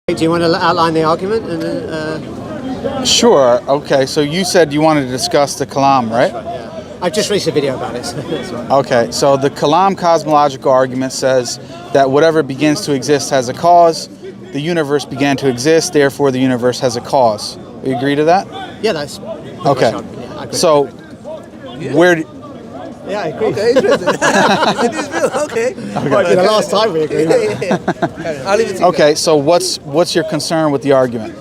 Do you want to outline the argument? Sure. Okay. So you said you wanted to discuss the Kalam, right? Yeah. I've just released a video about it. So that's right. Okay. So the Kalam cosmological argument says that whatever begins to exist has a cause. The universe began to exist, therefore the universe has a cause. You agree to that? Yeah, that's okay. Yeah, I agree. So where? Yeah, I agree. Okay, interesting. Okay. The last time we agreed. I'll leave it to you. Okay. So what's your concern with the argument?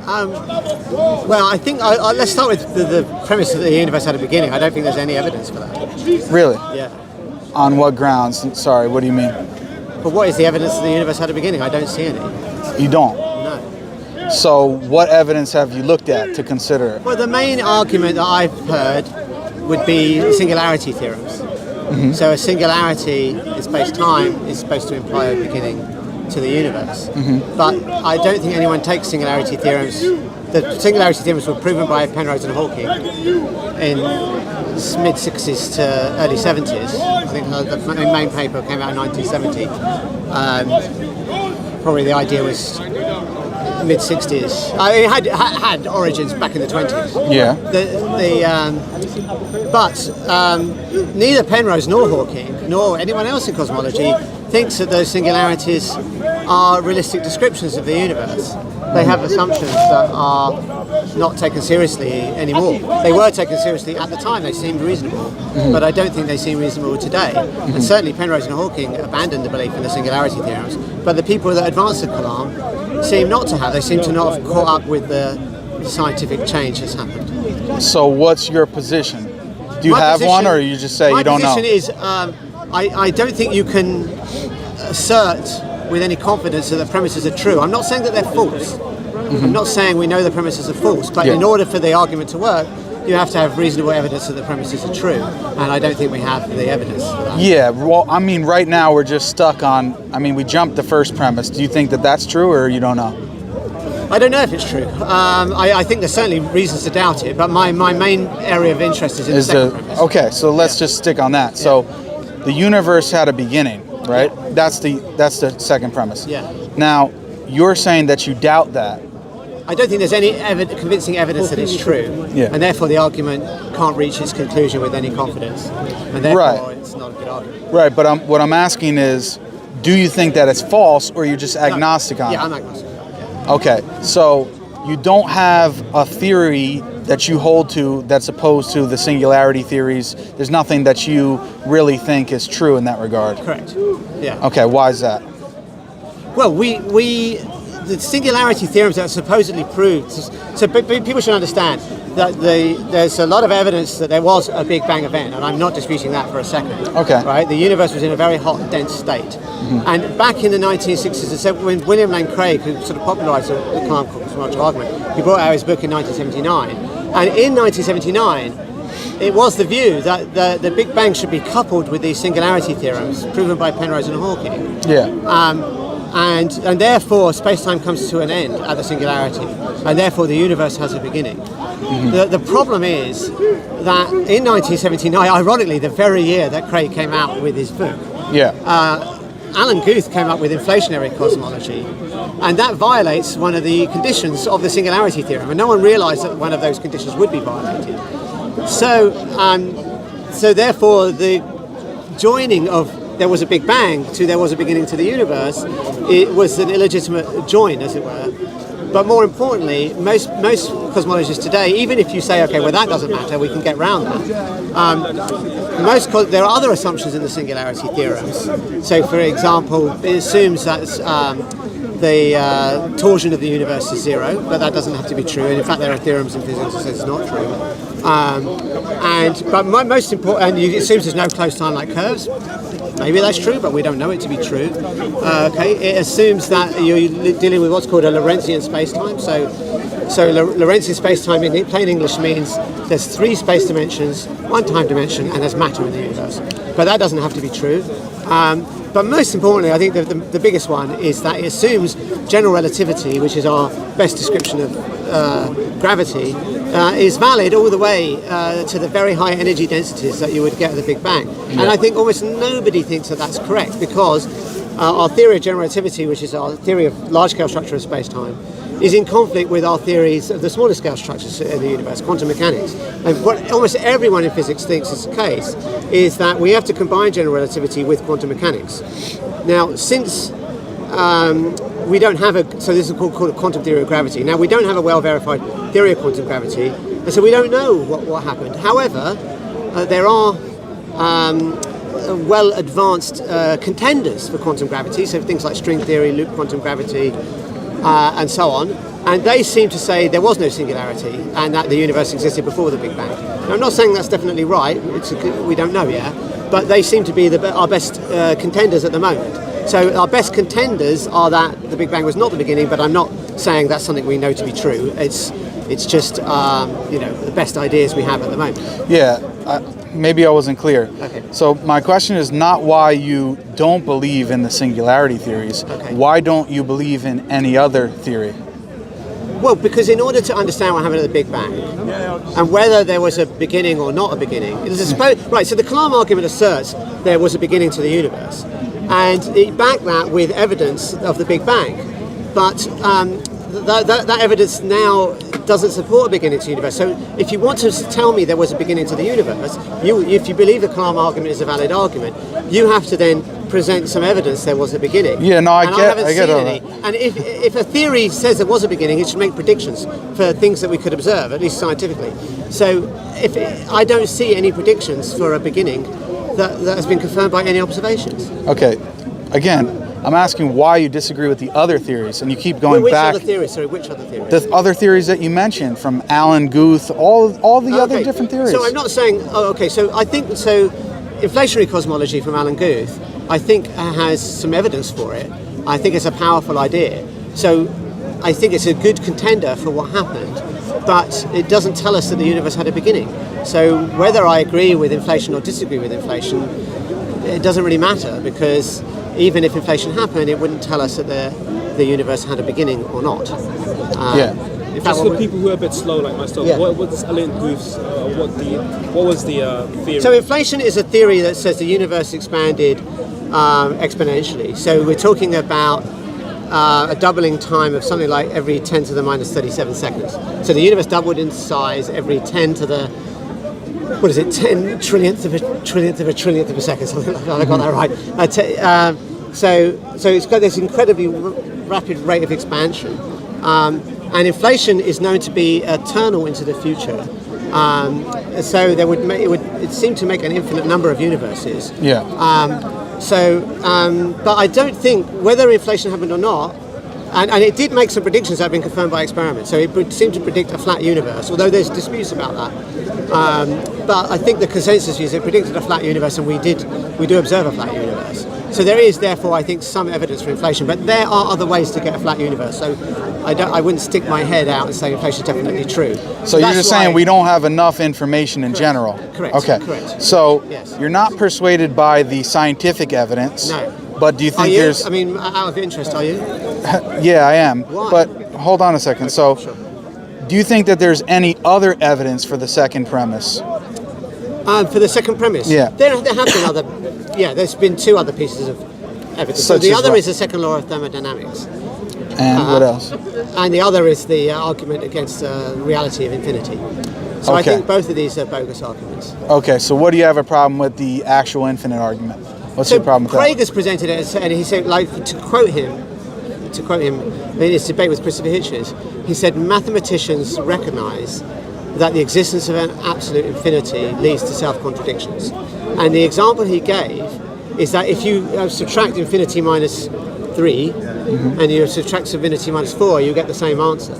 Well, I think let's start with the premise that the universe had a beginning. I don't think there's any evidence for that. Really? Yeah. On what grounds? Sorry, what do you mean? But what is the evidence that the universe had a beginning? I don't see any. You don't? No. So what evidence have you looked at to consider it? Well, the main argument that I've heard would be singularity theorems. Mm-hmm. So a singularity in space-time is supposed to imply a beginning to the universe. Mm-hmm. But I don't think anyone takes singularity theorems. The singularity theorems were proven by Penrose and Hawking in mid-60s to early 70s. I think the main paper came out in 1970. Probably the idea was mid-60s. It had origins back in the 20s. Yeah. But neither Penrose nor Hawking nor anyone else in cosmology thinks that those singularities are realistic descriptions of the universe. They have assumptions that are not taken seriously anymore. They were taken seriously at the time, they seemed reasonable, but I don't think they seem reasonable today. And certainly Penrose and Hawking abandoned the belief in the singularity theorems, but the people that advanced the Kalam seem not to have. They seem to not have caught up with the scientific change that's happened. So what's your position? Do you have one, or you just say you don't know? My position is I don't think you can assert with any confidence that the premises are true. I'm not saying that they're false. Mm-hmm. I'm not saying we know the premises are false, but in order for the argument to work, you have to have reasonable evidence that the premises are true, and I don't think we have the evidence for that. Yeah, well, I mean, right now we're just stuck on, we jumped the first premise. Do you think that that's true, or you don't know? I don't know if it's true. I think there's certainly reasons to doubt it, but my main area of interest is in the second premise. Okay, so let's just stick on that. So the universe had a beginning, right? Yeah. That's the second premise. Yeah. Now, you're saying that you doubt that. I don't think there's any convincing evidence that it's true, and therefore the argument can't reach its conclusion with any confidence, and therefore it's not a good argument. Right, but what I'm asking is, do you think that it's false, or are you just agnostic on it? Yeah, I'm agnostic. Okay, so you don't have a theory that you hold to that's opposed to the singularity theories. There's nothing that you really think is true in that regard. Correct. Yeah. Okay, why is that? Well, the singularity theorems that are supposedly proved. So people should understand that there's a lot of evidence that there was a Big Bang event, and I'm not disputing that for a second. Okay. Right? The universe was in a very hot, dense state. Mm-hmm. And back in the 1960s, when William Lane Craig, who sort of popularised the Kalam cosmological argument, he brought out his book in 1979. And in 1979, it was the view that the Big Bang should be coupled with these singularity theorems proven by Penrose and Hawking. Yeah. And therefore space-time comes to an end at the singularity, and therefore the universe has a beginning. Mm-hmm. The problem is that in 1979, ironically the very year that Craig came out with his book, Alan Guth came up with inflationary cosmology, and that violates one of the conditions of the singularity theorem, and no one realised that one of those conditions would be violated. So therefore the joining of there was a Big Bang to there was a beginning to the universe, it was an illegitimate join, as it were. But more importantly, most cosmologists today, even if you say, okay, well that doesn't matter, we can get around that. There are other assumptions in the singularity theorems. So, for example, it assumes that the torsion of the universe is zero, but that doesn't have to be true. And in fact, there are theorems in physics that say it's not true. But most important, and it assumes there's no closed time-like curves. Maybe that's true, but we don't know it to be true. It assumes that you're dealing with what's called a Lorentzian space-time. So Lorentzian space-time in plain English means there's 3 space dimensions, 1 time dimension, and there's matter in the universe. But that doesn't have to be true. But most importantly, I think the biggest one is that it assumes general relativity, which is our best description of gravity, is valid all the way to the very high energy densities that you would get at the Big Bang. Yeah. And I think almost nobody thinks that that's correct, because our theory of general relativity, which is our theory of large-scale structure of space-time, is in conflict with our theories of the smaller scale structures in the universe, quantum mechanics. And what almost everyone in physics thinks is the case is that we have to combine general relativity with quantum mechanics. Now, since we don't have so this is called a quantum theory of gravity. Now, we don't have a well-verified theory of quantum gravity, and so we don't know what happened. However, there are well-advanced contenders for quantum gravity, so things like string theory, loop quantum gravity, and so on. And they seem to say there was no singularity and that the universe existed before the Big Bang. Now, I'm not saying that's definitely right, we don't know yet, but they seem to be our best contenders at the moment. So our best contenders are that the Big Bang was not the beginning, but I'm not saying that's something we know to be true. It's just the best ideas we have at the moment. Yeah, maybe I wasn't clear. Okay. So my question is not why you don't believe in the singularity theories. Okay. Why don't you believe in any other theory? Well, because in order to understand what happened at the Big Bang, and whether there was a beginning or not a beginning, right, so the Kalam argument asserts there was a beginning to the universe, and it backed that with evidence of the Big Bang. But that evidence now doesn't support a beginning to the universe. So if you want to tell me there was a beginning to the universe, if you believe the Kalam argument is a valid argument, you have to then present some evidence there was a beginning. Yeah, no, I get all any. that. And if a theory says there was a beginning, it should make predictions for things that we could observe, at least scientifically. So I don't see any predictions for a beginning that has been confirmed by any observations. Okay, again, I'm asking why you disagree with the other theories, and you keep going back. Which other theories? Sorry, which other theories? The other theories that you mentioned, from Alan Guth, all the other different theories. So I'm not saying. So I think so. Inflationary cosmology from Alan Guth, I think has some evidence for it. I think it's a powerful idea. So I think it's a good contender for what happened, but it doesn't tell us that the universe had a beginning. So whether I agree with inflation or disagree with inflation, it doesn't really matter, because even if inflation happened, it wouldn't tell us that the universe had a beginning or not. Just for people who are a bit slow like myself, Yeah. what is Alan Guth's, what was the theory? So inflation is a theory that says the universe expanded exponentially. So we're talking about a doubling time of something like every 10 to the minus 37 seconds. So the universe doubled in size every 10 to the 10 trillionth of a trillionth of a trillionth of a second, something like that. I got that right. So it's got this incredibly rapid rate of expansion. And inflation is known to be eternal into the future. So it seemed to make an infinite number of universes. Yeah. But I don't think whether inflation happened or not, and it did make some predictions that have been confirmed by experiments. So it seemed to predict a flat universe, although there's disputes about that. But I think the consensus is it predicted a flat universe, and we do observe a flat universe. So there is, therefore, I think, some evidence for inflation. But there are other ways to get a flat universe. So I wouldn't stick my head out and say inflation is definitely true. So you're just saying we don't have enough information in general? Correct. Okay. Correct. So Yes. you're not persuaded by the scientific evidence? No. But do you think Are you? there's... I mean, out of interest, are you? Yeah, I am. Why? But hold on a second. So Sure. do you think that there's any other evidence for the second premise? For the second premise? Yeah. There have been other... Yeah, there's been two other pieces of evidence. So Such the as other what? is the second law of thermodynamics. And what else? And the other is the argument against the reality of infinity. So I Okay. think both of these are bogus arguments. Okay, so what do you have a problem with the actual infinite argument? What's your problem with Craig that? has presented it, and he said, like, to quote him in his debate with Christopher Hitchens, he said mathematicians recognise that the existence of an absolute infinity leads to self-contradictions. And the example he gave is that if you subtract infinity minus 3 and you subtract infinity minus 4, you get the same answer.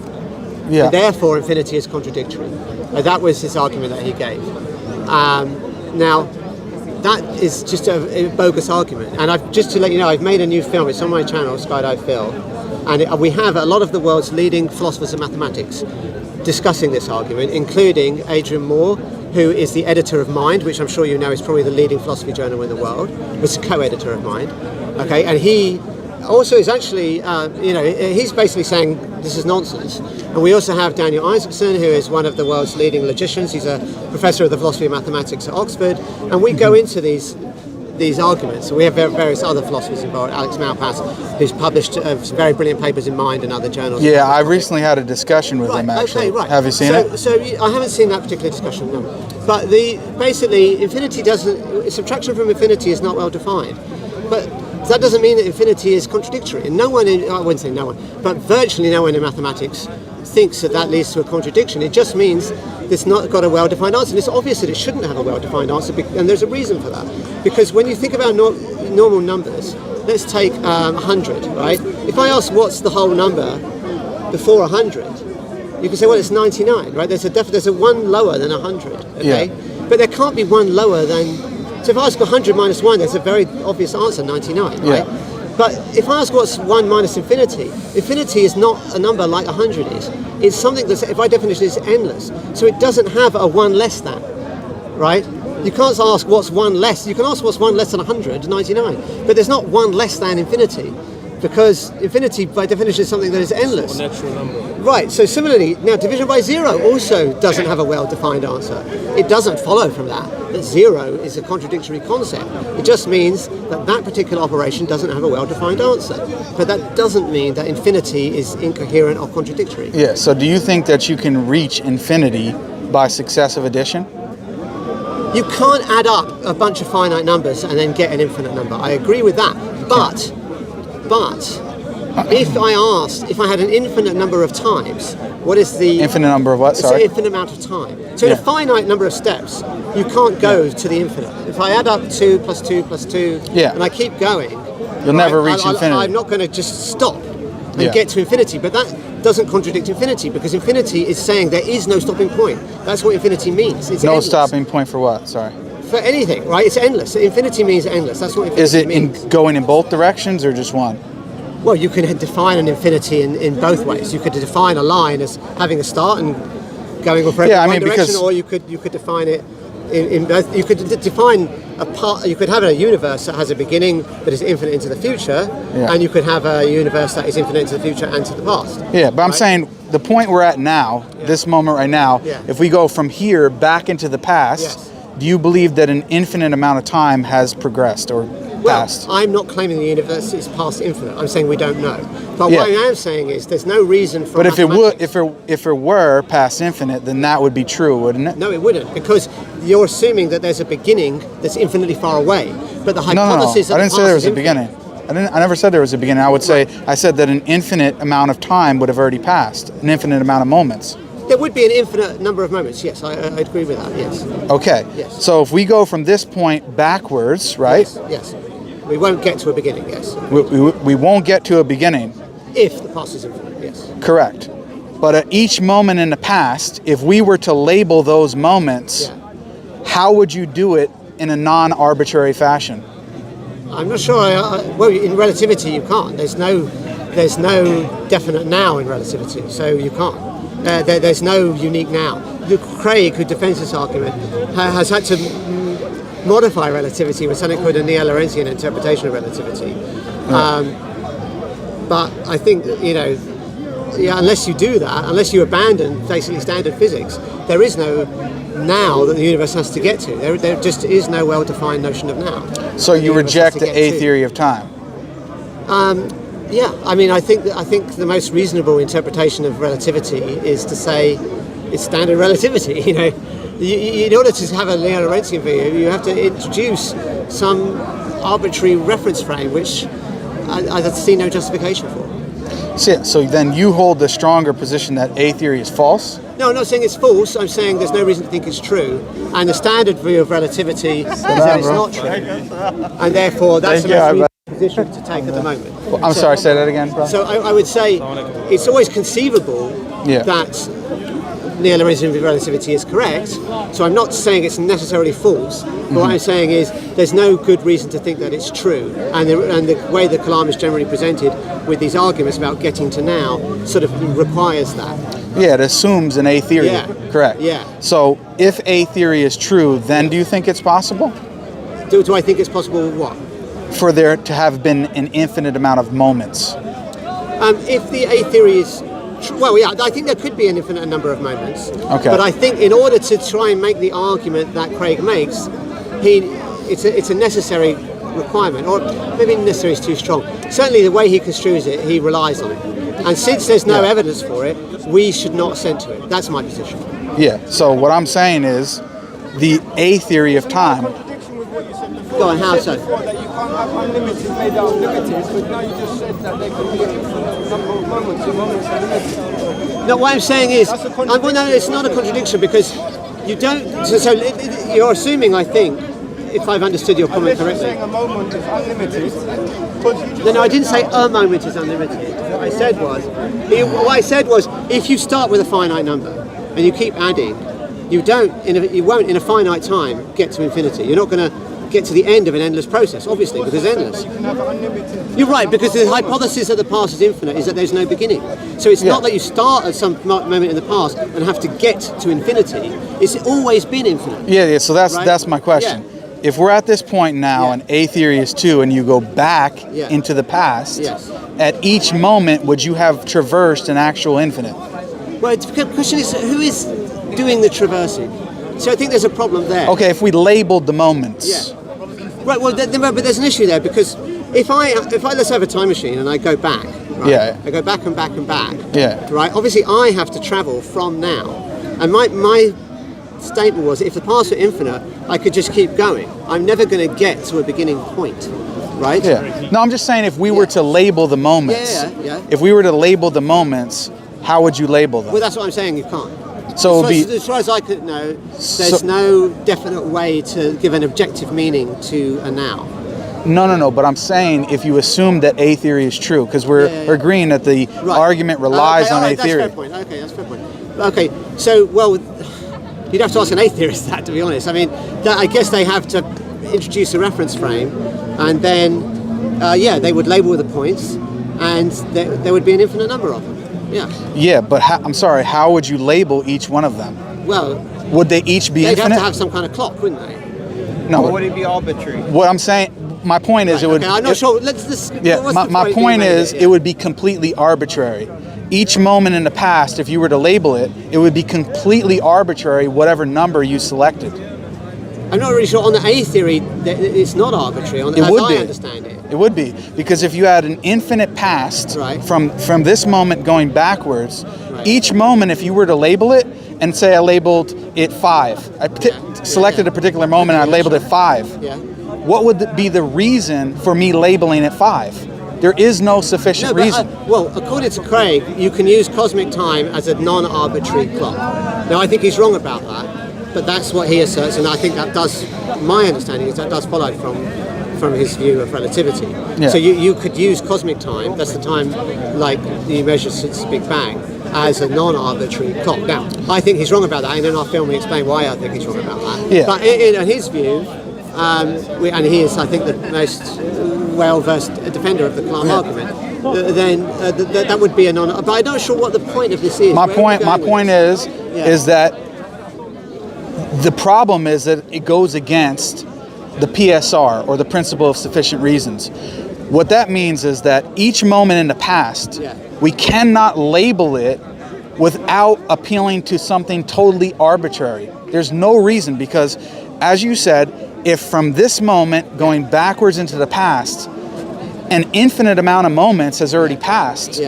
Yeah. And therefore, infinity is contradictory. That was his argument that he gave. Now, that is just a bogus argument. And just to let you know, I've made a new film. It's on my channel, Skydive Phil. And we have a lot of the world's leading philosophers of mathematics discussing this argument, including Adrian Moore, who is the editor of Mind, which I'm sure you know is probably the leading philosophy journal in the world, was co-editor of Mind. Okay, and he also is actually, he's basically saying this is nonsense. And we also have Daniel Isaacson, who is one of the world's leading logicians. He's a professor of the philosophy of mathematics at Oxford. And we go into these these arguments. So we have various other philosophers involved. Alex Malpass, who's published some very brilliant papers in Mind and other journals. Yeah, I recently had a discussion with him, actually. Okay, right. Have you seen it? So I haven't seen that particular discussion, no. But basically, infinity subtraction from infinity is not well defined. But that doesn't mean that infinity is contradictory. And I wouldn't say no one, but virtually no one in mathematics thinks that leads to a contradiction. It just means it's not got a well-defined answer. And it's obvious that it shouldn't have a well-defined answer, and there's a reason for that. Because when you think about normal numbers, let's take 100, right? If I ask what's the whole number before 100, you can say, well, it's 99, right? There's a one lower than 100, okay? Yeah. But there can't be one lower than... So if I ask 100 minus 1, there's a very obvious answer, 99, right? Yeah. But if I ask what's 1 minus infinity, infinity is not a number like 100 is. It's something that, by definition, is endless. So it doesn't have a 1 less than, right? You can't ask what's 1 less. You can ask what's 1 less than 100, 99. But there's not 1 less than infinity, because infinity, by definition, is something that is endless. A natural number. Right, so similarly, now division by zero also doesn't have a well-defined answer. It doesn't follow from that zero is a contradictory concept. It just means that particular operation doesn't have a well-defined answer. But that doesn't mean that infinity is incoherent or contradictory. Yeah, so do you think that you can reach infinity by successive addition? You can't add up a bunch of finite numbers and then get an infinite number. I agree with that. But if I had an infinite number of times, what is the... Infinite number of what, sorry? It's an infinite amount of time. So in a finite number of steps, you can't go to the infinite. If I add up 2 plus 2 plus 2, and I keep going... You'll never reach infinity. I'm not going to just stop and get to infinity. But that doesn't contradict infinity, because infinity is saying there is no stopping point. That's what infinity means. It's no endless. Stopping point for what, sorry? For anything, right? It's endless. Infinity means endless. That's what infinity means. Is it going in both directions or just one? Well, you can define an infinity in both ways. You could define a line as having a start and going off one direction, or you could define it in both. You could define a part. You could have a universe that has a beginning that is infinite into the future, and you could have a universe that is infinite into the future and to the past. Yeah, but I'm saying the point we're at now, this moment right now, if we go from here back into the past, do you believe that an infinite amount of time has progressed or passed? I'm not claiming the universe is past infinite. I'm saying we don't know. But what I am saying is there's no reason for. But if it were past infinite, then that would be true, wouldn't it? No, it wouldn't, because you're assuming that there's a beginning that's infinitely far away. But the hypothesis I didn't say there was a beginning. I never said there was a beginning. I said that an infinite amount of time would have already passed, an infinite amount of moments. There would be an infinite number of moments, yes, I agree with that, yes. Okay, yes. So if we go from this point backwards, right? Yes. We won't get to a beginning, yes. We won't get to a beginning. If the past is infinite, yes. Correct. But at each moment in the past, if we were to label those moments, how would you do it in a non-arbitrary fashion? I'm not sure. Well, in relativity, you can't. There's no definite now in relativity, so you can't. There's no unique now. Craig, who defends this argument, has had to modify relativity with something called a neo-Lorentzian interpretation of relativity. But I think, unless you do that, unless you abandon basically standard physics, there is no now that the universe has to get to. There just is no well-defined notion of now. So you reject the A theory of time? Yeah, I mean, I think the most reasonable interpretation of relativity is to say it's standard relativity. In order to have a neo-Lorentzian view, you have to introduce some arbitrary reference frame, which I see no justification for. So then you hold the stronger position that A theory is false? No, I'm not saying it's false. I'm saying there's no reason to think it's true. And the standard view of relativity is that it's not true. And therefore, that's the most reasonable position to take at the moment. Well, I'm sorry, say that again, bro. So I would say it's always conceivable that neo-Lorentzian relativity is correct. So I'm not saying it's necessarily false. But what I'm saying is there's no good reason to think that it's true. And the way the Kalam is generally presented with these arguments about getting to now sort of requires that. Yeah, it assumes an A theory. Correct. Yeah. So if A theory is true, then do you think it's possible? Do I think it's possible what? For there to have been an infinite amount of moments. If the A theory is well, yeah, I think there could be an infinite number of moments. Okay. But I think in order to try and make the argument that Craig makes, it's a necessary requirement, or maybe necessary is too strong. Certainly the way he construes it, he relies on it. And since there's no evidence for it, we should not assent to it. That's my position. Yeah, so what I'm saying is the A theory of time. Go on, how so? That you can't have unlimited made out of limited, but now you just said that they could be a number of moments are limited. No, what I'm saying is, well, no, it's not a contradiction because you don't. So you're assuming, I think, if I've understood your comment Unless correctly. you're saying a moment is unlimited. No, I didn't say a moment is unlimited. What I said was, if you start with a finite number and you keep adding, you won't in a finite time get to infinity. You're not going to get to the end of an endless process, obviously, because it's endless. You can have unlimited. You're right, because the hypothesis that the past is infinite is that there's no beginning. So it's not that you start at some moment in the past and have to get to infinity. It's always been infinite. Yeah, so that's Right? that's my question. Yeah. If we're at this point now and A theory is 2 and you go back into the past, Yes. at each moment would you have traversed an actual infinite? Well, the question is, who is doing the traversing? So I think there's a problem there. Okay, if we labeled the moments. Yeah. Right. Well, but there's an issue there because if I let's have a time machine and I go back. Right? Yeah. I go back and back and back. Yeah. Right. Obviously, I have to travel from now, and my statement was, if the past were infinite, I could just keep going. I'm never going to get to a beginning point. Right. Yeah. No, I'm just saying if we were to label the moments. Yeah. If we were to label the moments, how would you label them? Well, that's what I'm saying. You can't. So it would be, as far as I could know, there's no definite way to give an objective meaning to a now. no. But I'm saying if you assume that A theory is true, because we're agreeing that the argument relies on A theory. That's fair point. Okay, that's fair point. Okay, so you'd have to ask an A theorist that, to be honest. I mean, I guess they have to introduce a reference frame, and then they would label the points, and there would be an infinite number of them. Yeah. Yeah, but I'm sorry. How would you label each one of them? Well, Would they each be they'd infinite? have to have some kind of clock, wouldn't they? No. Or would it be arbitrary? What I'm saying, my point is, it would. Okay, I'm not sure. Let's. Yeah, what's the my being point made is, here? it would be completely arbitrary. Each moment in the past, if you were to label it, it would be completely arbitrary, whatever number you selected. I'm not really sure on the A theory. It's not arbitrary. As I understand it. It would be, because if you had an infinite past Right. from this moment going backwards, Right. each moment, if you were to label it, and say I labeled it 5, I selected a particular moment and I labeled it 5. Yeah. What would be the reason for me labeling it 5? There is no sufficient reason. Well, according to Craig, you can use cosmic time as a non-arbitrary clock. Now, I think he's wrong about that, but that's what he asserts, and I think that does. My understanding is that does follow from his view of relativity. Yeah. So you could use cosmic time. That's the time, like you measure since the Big Bang, as a non-arbitrary clock. Now, I think he's wrong about that, and in our film we explain why I think he's wrong about that. Yeah. But in his view. And he is, I think, the most well-versed defender of the Kalam argument. Then that would be a non. But I'm not sure what the point of this is. My point is that the problem is that it goes against the PSR, or the principle of sufficient reasons. What that means is that each moment in the past, we cannot label it without appealing to something totally arbitrary. There's no reason, because, as you said, if from this moment going backwards into the past, an infinite amount of moments has already passed,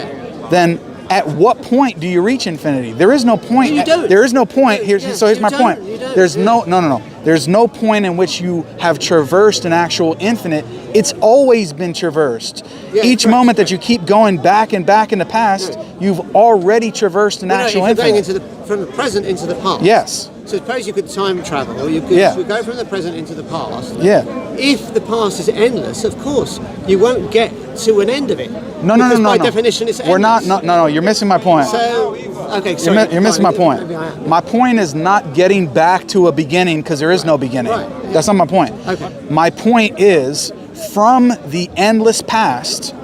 then at what point do you reach infinity? There is no point. You don't. There is no point. Here's my point. You don't. There's no. There's no point in which you have traversed an actual infinite. It's always been traversed. Each moment that you keep going back and back in the past, you've already traversed an actual if you're infinite. going from the present into the past. Yes. So suppose you could time travel. You could go from the present into the past. Yeah. If the past is endless, of course, you won't get to an end of it. No. By definition, it's endless. We're not. No. You're missing my point. So, okay, sorry. You're missing my point. Maybe I am. My point is not getting back to a beginning, because there is no beginning. Right. That's not my point. Okay. My point is, from the endless past,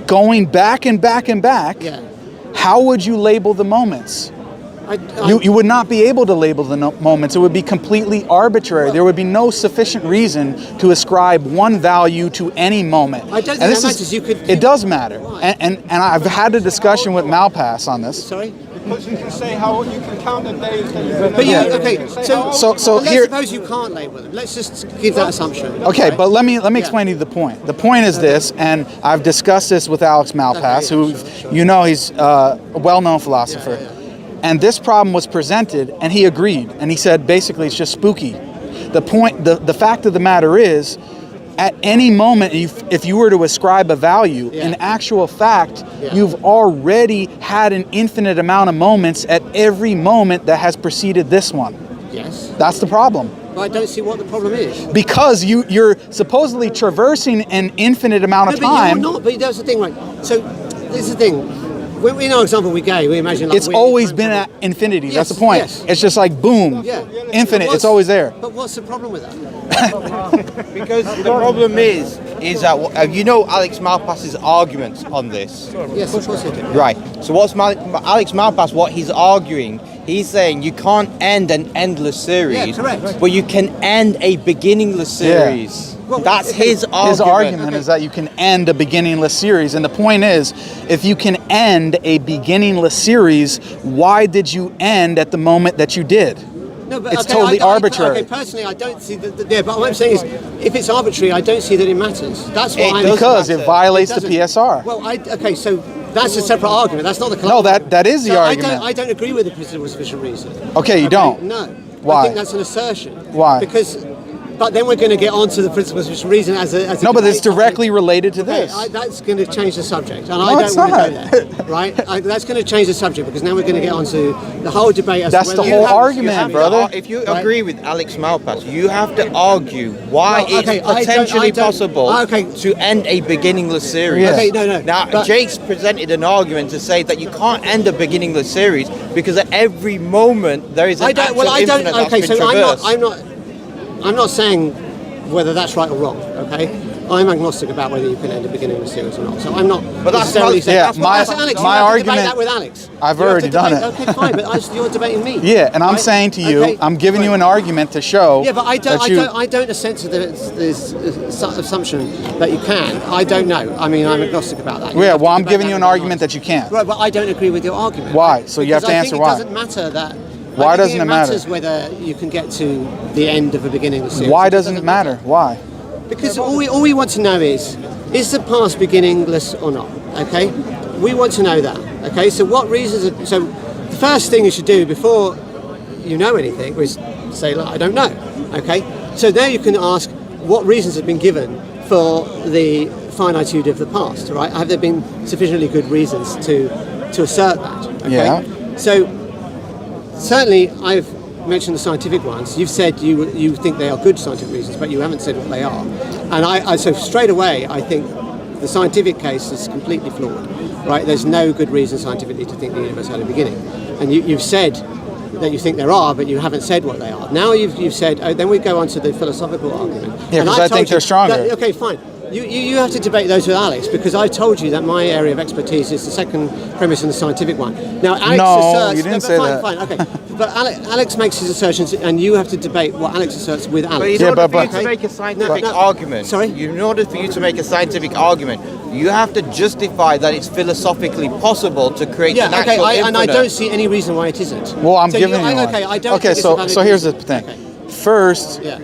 going back and back and back, how would you label the moments? You would not be able to label the moments. It would be completely arbitrary. There would be no sufficient reason to ascribe one value to any moment. I don't think that matters. It does matter. Why? And I've had a discussion with Malpass on this. Sorry? because you can say how you can count the days that you've been But alive. okay, You can say so, how- So let's here- suppose you can't label them. Let's just give that assumption. Okay, but let me explain to you the point. The point is this, and I've discussed this with Alex Malpass, who you know he's a well-known philosopher. And this problem was presented, and he agreed, and he said basically it's just spooky. The fact of the matter is, at any moment, if you were to ascribe a value, in actual fact, you've already had an infinite amount of moments at every moment that has preceded this one. Yes. That's the problem. But I don't see what the problem is. Because you're supposedly traversing an infinite amount of But time. you're not. But that's the thing, right? So this is the thing. When we know example we gave, we imagine like It's always been at infinity. Yes, That's the point. yes. It's just like boom, Yeah. infinite. But It's always there. But what's the problem with that? Because the problem is that you know Alex Malpass's arguments on this. Yes, of course it is. Right. So what's Alex Malpass? What he's arguing? He's saying you can't end an endless series. Yeah, correct. But you can end a beginningless series. Well, That's okay. his argument. His argument is that you can end a beginningless series. And the point is, if you can end a beginningless series, why did you end at the moment that you did? No, but It's totally arbitrary. Okay, personally, I don't see that. Yeah, but what I'm saying is, if it's arbitrary, I don't see that it matters. That's what I'm. Because it violates the doesn't. PSR. Well, okay, so that's a separate argument. That's not the. No, that is the So argument. I don't agree with the principle of sufficient reason. Okay, you don't? No. Why? I think that's an assertion. Why? Because. But then we're going to get onto the principle of sufficient reason as a No, but it's debate directly topic. related to Okay, this. that's going to change the subject, and No, I it's don't want to not. go there, right? That's going to change the subject because now we're going to get onto the whole debate. As That's to the whether whole you have- argument, you have- brother. If you Right. agree with Alex Malpass, you have to argue why Well, okay, it's I potentially don't- possible okay. to end a beginningless series. Yeah. Okay, no. Now, but- Jake's presented an argument to say that you can't end a beginningless series because at every moment there is an actual infinite that's Okay, been so traversed. I'm not saying whether that's right or wrong. Okay, I'm agnostic about whether you can end a beginning of a series or not. So I'm not But that's necessarily not- saying. yeah, that's what- my- that's Alex. my You have to argument- debate that with Alex. I've You have already to done debate- it. Okay, fine, but you're debating me. Yeah, and I'm right? saying to you, Okay, I'm giving you an argument to show Yeah, but I that you. don't assent to this assumption that you can. I don't know. I mean, I'm agnostic about that. Yeah, well, I'm giving you an argument that you can't. Right, but I don't agree with your argument. Why? So you have Because to I answer think why. It doesn't matter that. Why I don't doesn't think it matter? matters whether you can get to the end of a beginning of the series. Why doesn't it matter? Why? Because all we want to know is the past beginningless or not? Okay, we want to know that. Okay, so what reasons? So the first thing you should do before you know anything is say, look, I don't know. Okay, so there you can ask what reasons have been given for the finitude of the past. Right? Have there been sufficiently good reasons to assert that? Okay? Yeah. So certainly I've mentioned the scientific ones. You've said you think they are good scientific reasons, but you haven't said what they are. And I so straight away I think the scientific case is completely flawed. Right? There's no good reason scientifically to think the universe had a beginning. And you've said that you think there are, but you haven't said what they are. Now you've said. Oh, then we go on to the philosophical argument. Yeah, And 'cause I told think you they're stronger. that- okay, fine. You have to debate those with Alex because I told you that my area of expertise is the second premise and the scientific one. Now Alex No, asserts. you didn't but say fine, that. Fine, okay. But Alex makes his assertions, and you have to debate what Alex asserts with Alex. But in Yeah, order but- for you but- to make a scientific No, argument, sorry? in order for you to make a scientific argument, you have to justify that it's philosophically possible to create an Yeah, okay, actual infinite. and I don't see any reason why it isn't. Well, I'm So giving you one. Okay, I don't. Okay, think it's a so valid here's the reason. thing. Okay. First, Yeah.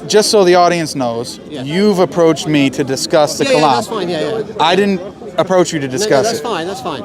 just so the audience knows, Yeah. you've approached me to discuss the Yeah, Kalam. that's fine. Yeah. I didn't approach you to No, discuss that's it. fine. That's fine.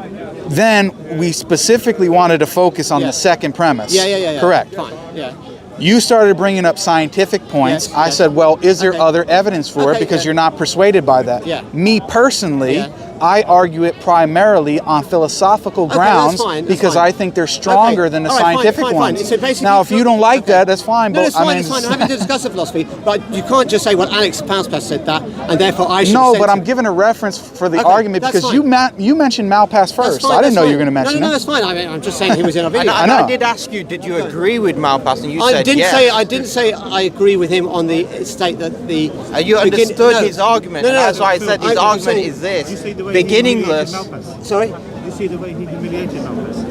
Then we specifically wanted to focus on Yeah. the second premise. Yeah. Correct. Fine. Yeah. You started bringing up scientific points. Yes, I yes. said, well, is there Okay. other evidence for it? Okay, Because yeah. you're not persuaded by that. Yeah. Me personally, Yeah. I argue it primarily on philosophical Okay, grounds that's fine, that's because fine. I think they're stronger Okay. than the All right, fine, scientific fine. ones. So basically Now, if you don't like okay. that, that's fine. No, but it's fine. I mean, It's fine. I'm happy to discuss the philosophy, but you can't just say, "Well, Alex Malpass said that, and therefore I should." no, say but to- I'm giving a reference for the Okay, argument that's because fine. you mentioned Malpass first. That's fine, I didn't that's know fine. you were going to mention No, him. that's fine. I mean, I'm just saying he was in a video. And I I know. did ask you, did you agree with Malpass? And you I said didn't yes. say I didn't say I agree with him on the state that the. You understood no. his argument. No, and no, that's why I said his I'm argument saying- is this: You see the way he beginningless. humiliated Malpass? Sorry. You see the way he humiliated Malpass?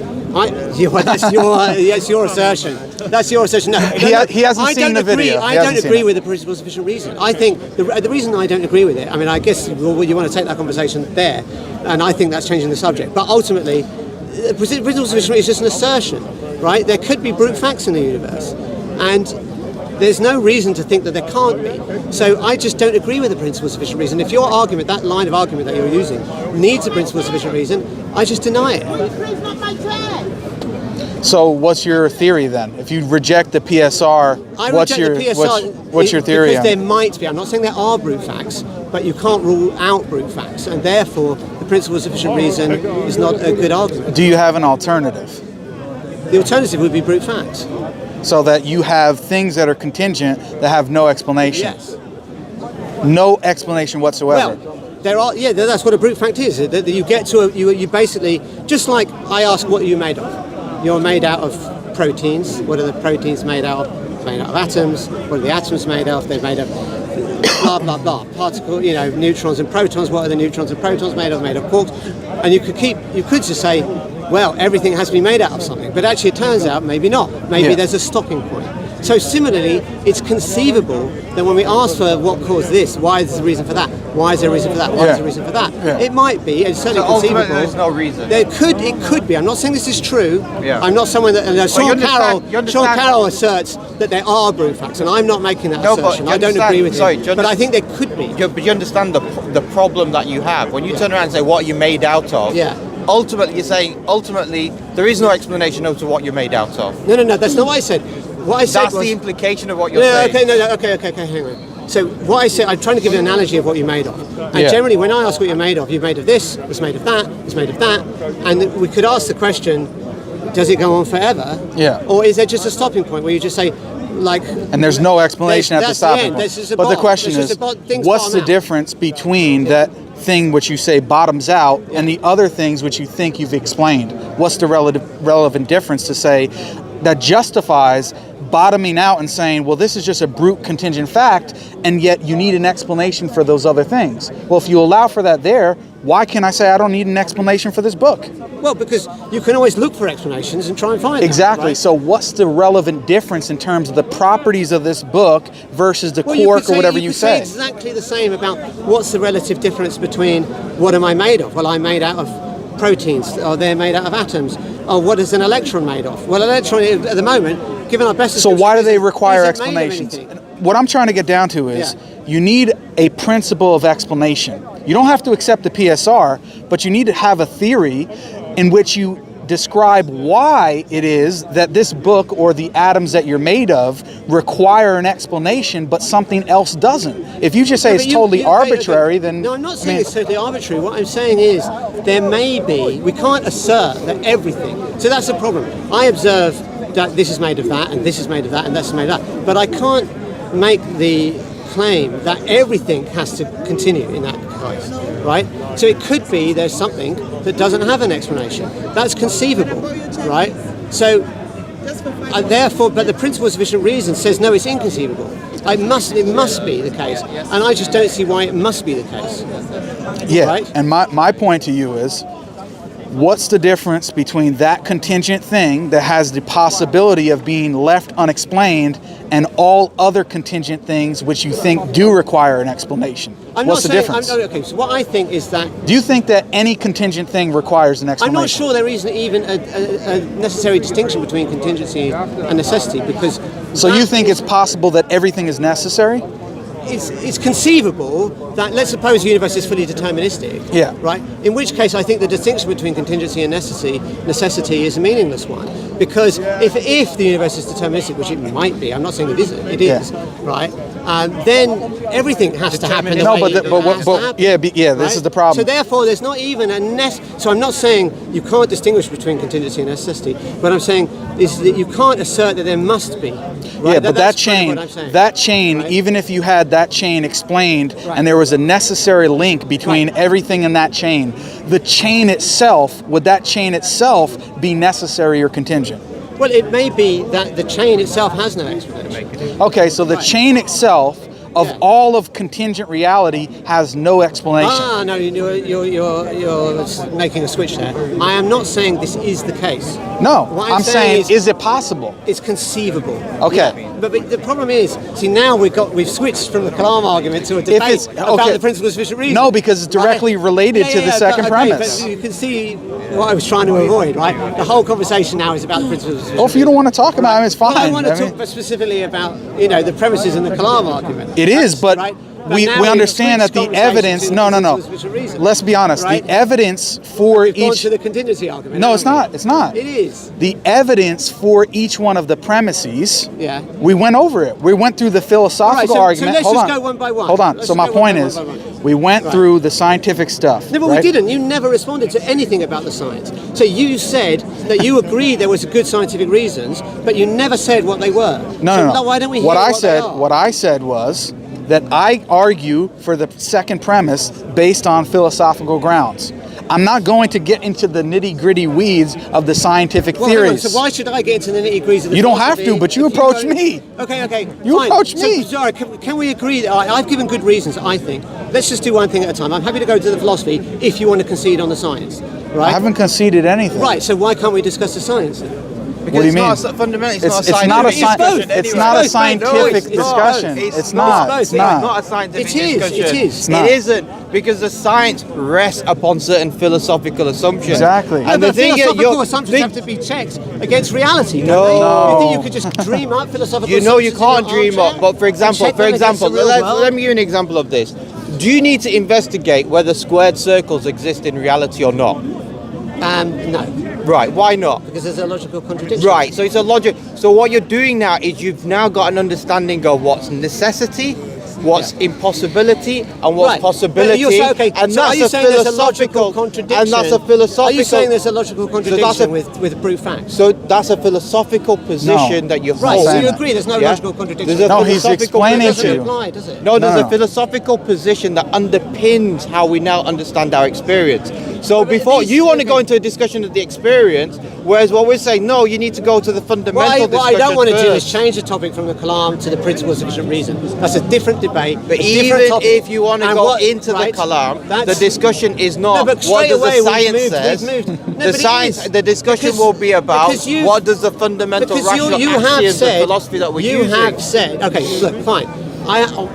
That's your assertion. That's your assertion. No, He hasn't I seen don't the agree. video. I He don't hasn't seen agree it. with the principle of sufficient reason. I think the reason I don't agree with it. I mean, I guess you want to take that conversation there, and I think that's changing the subject. But ultimately, principle of sufficient reason is just an assertion, right? There could be brute facts in the universe, and there's no reason to think that there can't be. So I just don't agree with the principle of sufficient reason. If your argument, that line of argument that you're using, needs a principle of sufficient reason, I just deny it. So what's your theory then? If you reject the PSR, what's your theory? Because there might be. I'm not saying there are brute facts, but you can't rule out brute facts, and therefore the principle of sufficient reason is not a good argument. Do you have an alternative? The alternative would be brute facts. So that you have things that are contingent that have no explanation. Yes. No explanation whatsoever. Well, there are. Yeah, that's what a brute fact is. That you get to you basically, just like I ask, what are you made of? You're made out of proteins. What are the proteins made out of? Made out of atoms. What are the atoms made of? They're made of blah blah blah. Particle, neutrons and protons. What are the neutrons and protons made of? Made of quarks. And you could just say, well, everything has to be made out of something. But actually, it turns out maybe not. Maybe there's a stopping point. So similarly, it's conceivable that when we ask for what caused this, why is there a reason for that? Why is there a reason for that? Why is there a reason for that? Yeah. It might be, it's certainly conceivable. There's no reason. It could be. I'm not saying this is true. Yeah. I'm not someone that Sean understand- Carroll asserts that there are brute facts, and I'm not making that assertion. I don't agree with him. But I think there could be. But you understand the problem that you have when you turn around and say what you're made out of. Yeah. Ultimately, you're saying there is no explanation as to what you're made out of. No. That's not what I said. What I said That's was, the implication of what you're saying. Okay, hang on. So what I said, I'm trying to give you an analogy of what you're made of. And generally, when I ask what you're made of this, it's made of that, it's made of that. And we could ask the question, does it go on forever? Yeah. Or is there just a stopping point where you just say, like... And there's no explanation at the stopping point. But the question is, what's the difference between that thing which you say bottoms out and the other things which you think you've explained? What's the relevant difference to say that justifies bottoming out and saying, well, this is just a brute contingent fact, and yet you need an explanation for those other things? Well, if you allow for that there, why can I say I don't need an explanation for this book? Well, because you can always look for explanations and try and find them. Exactly. Right? So what's the relevant difference in terms of the properties of this book versus the quark or whatever you say? It's exactly the same about what's the relative difference between what am I made of? Well, I'm made out of proteins, or they're made out of atoms. Or what is an electron made of? Well, an electron at the moment, given our best... So why do they require explanations? What I'm trying to get down to is you need a principle of explanation. You don't have to accept the PSR, but you need to have a theory in which you describe why it is that this book or the atoms that you're made of require an explanation, but something else doesn't. If you just say it's totally arbitrary, then... No, I'm not saying it's totally arbitrary. What I'm saying is there may be... We can't assert that everything... So that's the problem. I observe that this is made of that, and this is made of that, and that's made of that. But I can't make the claim that everything has to continue in that case, right? So it could be there's something that doesn't have an explanation. That's conceivable, right? So therefore, but the principle of sufficient reason says no, it's inconceivable. It must be the case, and I just don't see why it must be the case. Yeah, right? And my point to you is, what's the difference between that contingent thing that has the possibility of being left unexplained and all other contingent things which you think do require an explanation? What's the difference? Okay, so what I think is that... Do you think that any contingent thing requires an explanation? I'm not sure there isn't even a necessary distinction between contingency and necessity, because... So you think it's possible that everything is necessary? It's conceivable that, let's suppose the universe is fully deterministic, right? In which case I think the distinction between contingency and necessity is a meaningless one. Because if the universe is deterministic, which it might be, I'm not saying it isn't, it is, right? Then everything has to happen the way it has to happen. This is the problem. So therefore there's not even so I'm not saying you can't distinguish between contingency and necessity, but I'm saying is that you can't assert that there must be. Right? Yeah, but that chain, right? Even if you had that chain explained and there was a necessary link between everything in that chain, the chain itself, would that chain itself be necessary or contingent? Well, it may be that the chain itself has no explanation. Okay, so the chain itself of all of contingent reality has no explanation. No, you're making a switch there. I am not saying this is the case. No, What I'm saying, is it possible? It's conceivable. Okay. Yeah. But the problem is, see, now we've switched from the Kalam argument to a debate about the principle of sufficient reason. No, because it's directly related to the second premise. But you can see what I was trying to avoid, right? The whole conversation now is about the principle of sufficient Well, if you don't want to talk about it, it's fine. Well, I want to talk specifically about, the premises in the Kalam argument. It is, but right? we understand that the evidence. No. Let's be honest. Right? The evidence for We've gone each. to the contingency argument. No, it's not. It's not. It is. The evidence for each one of the premises. Yeah. We went over it. We went through the philosophical argument. So let's Hold just on. go one by one. Hold on. Let's So just my go one point by is, one. we went through the scientific stuff. No, but right? we didn't. You never responded to anything about the science. So you said that you agreed there was good scientific reasons, but you never said what they were. No. Why don't we hear what I what said? they are? What I said was that I argue for the second premise based on philosophical grounds. I'm not going to get into the nitty-gritty weeds of the scientific Well, hang on, theories. so why should I get into the nitty-gritty of the You don't have philosophy to, but you if approach don't- me. Okay, You fine. approach me. So, sorry, can we agree that I've given good reasons, I think. Let's just do one thing at a time. I'm happy to go to the philosophy if you want to concede on the science, right? I haven't conceded anything. Right, so why can't we discuss the science then? Because What do you it's mean? not fundamentally, it's It's not a not a scientific discussion it's anyway. not a It's both. scientific It's discussion. both. It's not. It's It's not. Not a scientific It is, discussion. it is. It's not. It isn't, because the science rests upon certain philosophical assumptions. Exactly. And the philosophical assumptions have to be checked against reality. No. Don't they? You think you could just dream up philosophical You assumptions can't in dream your up. armchair But for and example, check them against the real world? let me give you an example of this. Do you need to investigate whether squared circles exist in reality or not? No, Right. Why not? because there's a logical contradiction. Right. So it's a logic. So what you're doing now is you've now got an understanding of what's necessity, what's impossibility, and what's Right. possibility. But you're saying, okay, and so are that's you a saying there's a philosophical logical contradiction? And that's a philosophical. Are you saying there's a logical contradiction with brute facts? So that's a philosophical position that you Right, hold. so you agree there's no Yeah? logical contradiction? There's a No, he's philosophical explaining It to doesn't you. apply, does it? No, there's No. a philosophical position that underpins how we now understand our experience. So But before these- you want to go into a discussion of the experience, whereas what we're saying, no, you need to go to the fundamental What I discussion don't want to do is first. change the topic from the Kalam to the principle of sufficient reason. That's a different debate. But a even different topic. if you want to And go what- into right, the Kalam, the that's- discussion is not No, but what straight does away the we've science moved- says. we've moved. No, The but it science, is. the discussion Because- will be about because you- what does the fundamental Because rational you have axioms said, of philosophy that we're you using. have said, okay, look, fine.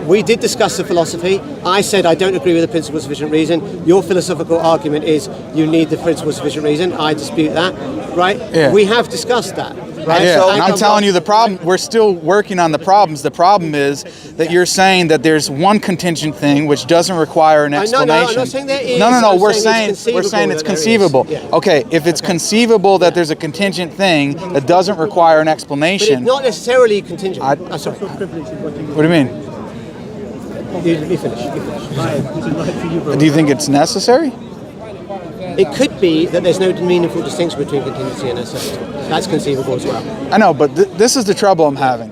We did discuss the philosophy. I said I don't agree with the principle of sufficient reason. Your philosophical argument is you need the principle of sufficient reason. I dispute that, right? Yeah. We have discussed that, right? Yeah, So and I'm telling you the problem, we're still working on the problems. The problem is that you're saying that there's one contingent thing which doesn't require an No, explanation. I'm not saying there is. No, I'm we're saying saying it's it's conceivable conceivable. that there is. Yeah. Okay, if it's conceivable that there's a contingent thing that doesn't require an But it's explanation, not necessarily contingent. what Sorry. do you mean? You finish. You finish. Do you think it's necessary? It could be that there's no meaningful distinction between contingency and necessity. That's conceivable as well. I know, but this is the trouble I'm having.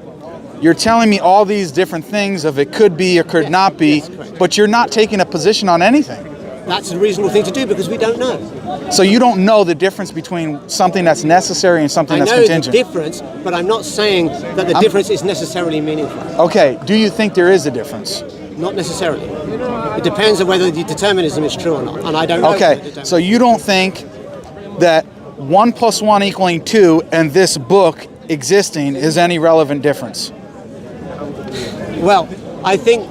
You're telling me all these different things of it could be or could not be, yes, correct. but you're not taking a position on anything. That's a reasonable thing to do because we don't know. So you don't know the difference between something that's necessary and something I that's know the contingent. difference, but I'm not saying that the difference is necessarily meaningful. Okay, do you think there is a difference? Not necessarily. It depends on whether the determinism is true or not, and I don't know. Okay, so you don't think that 1 + 1 = 2 and this book existing is any relevant difference? Well, I think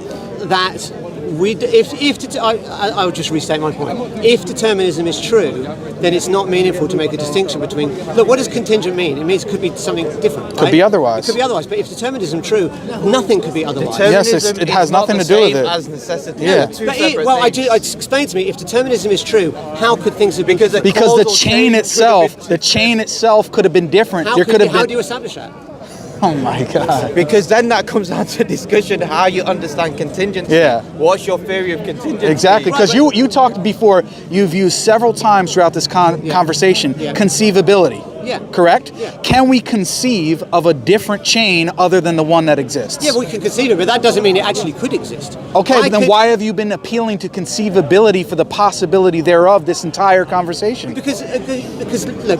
that I'll just restate my point. If determinism is true, then it's not meaningful to make a distinction between. Look, what does contingent mean? It means it could be something different. Could be otherwise. It could be otherwise. But if determinism is true, nothing could be otherwise. Yes, Determinism it has is not nothing the to do with same it. as necessity. Yeah. They're two But separate things. explain to me, if determinism is true, how could things have been Because different? Because the causal chain chain itself, the chain itself could have been different. How There could have do been. you establish that? Oh my God. Because then that comes down to discussion how you understand contingency. Yeah. What's your theory of contingency? Exactly, because you talked before. You've used several times throughout this conversation conceivability. Yeah. Correct? Yeah. Can we conceive of a different chain other than the one that exists? Yeah, we can conceive it, but that doesn't mean it actually could exist. Okay, but then could- why have you been appealing to conceivability for the possibility thereof this entire conversation? Because look,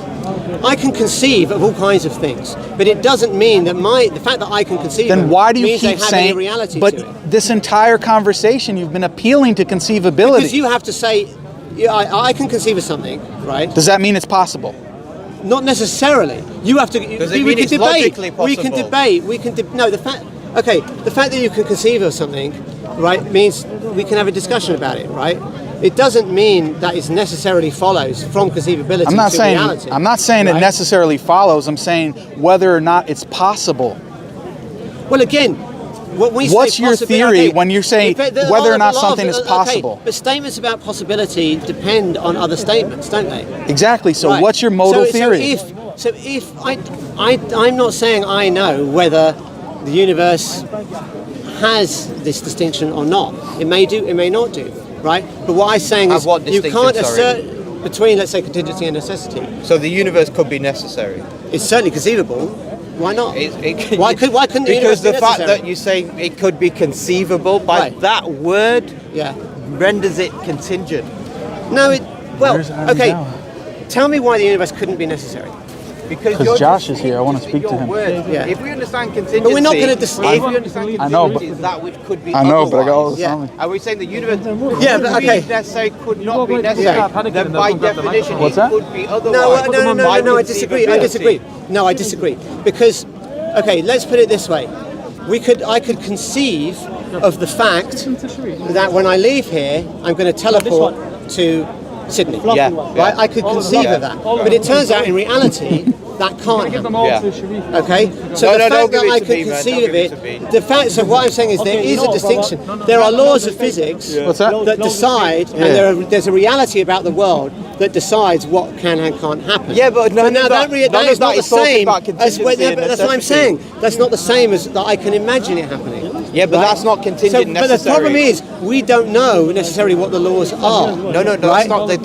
I can conceive of all kinds of things, but it doesn't mean that the fact that I can conceive Then them why do you means they keep have saying, any reality but to it. this entire conversation you've been appealing to conceivability. Because you have to say, yeah, I can conceive of something, right? Does that mean it's possible? Not necessarily. You have to. Does it we mean can it's debate. logically We can possible? debate. We can. No, the fact. Okay, the fact that you can conceive of something, right, means we can have a discussion about it, right? It doesn't mean that it necessarily follows from conceivability I'm not to saying reality. I'm not saying it right? necessarily follows. I'm saying whether or not it's possible. Well, again, when we What's say your possibility- theory when you're saying whether or not something is possible? But statements about possibility depend on other statements, don't they? Exactly. So Right. what's your modal theory? So if I'm not saying I know whether the universe has this distinction or not. It may do, it may not do, right? But what I'm saying is what you distinction, can't sorry? assert between, let's say, contingency and necessity. So the universe could be necessary. It's certainly conceivable. Why not? Why couldn't the because universe be the fact necessary? that you say it could be conceivable by Right. that word Yeah. renders it contingent. No, well, Where's Ahmed okay. now? Tell me why the universe couldn't be necessary. Because 'Cause you're Josh just is here, I wanna speaking speak to your him. words. Yeah. If we understand contingency, But we're not gonna if we understand contingency I know, but- is that which could be I know, but I got all otherwise. this Yeah. on me. Are we saying the universe Yeah, but could okay. be necessary, could not be necessary? Yeah. Then by definition, What's it that? could be otherwise. No, I disagree. I disagree. No, I disagree. Because, okay, let's put it this way. I could conceive of the fact that when I leave here, I'm going to teleport to Sydney. Yeah. Right? I could conceive of that. But it turns out in reality, that can't happen. Yeah. Okay? So No, the no, fact don't give that it I to could me, man. conceive Don't of give it, it to me. the fact, so what I'm saying is there is a distinction. There are laws of physics What's that? that decide, and there's a reality about the world that decides what can and can't happen. Yeah, but none now of that- that none is of that not the is talking same about as contingency and but that's what I'm necessity. saying. That's not the same as that I can imagine it happening. Yeah, but Right? that's not contingent But the problem necessary. is we don't know necessarily what the laws are. No, that's right? not the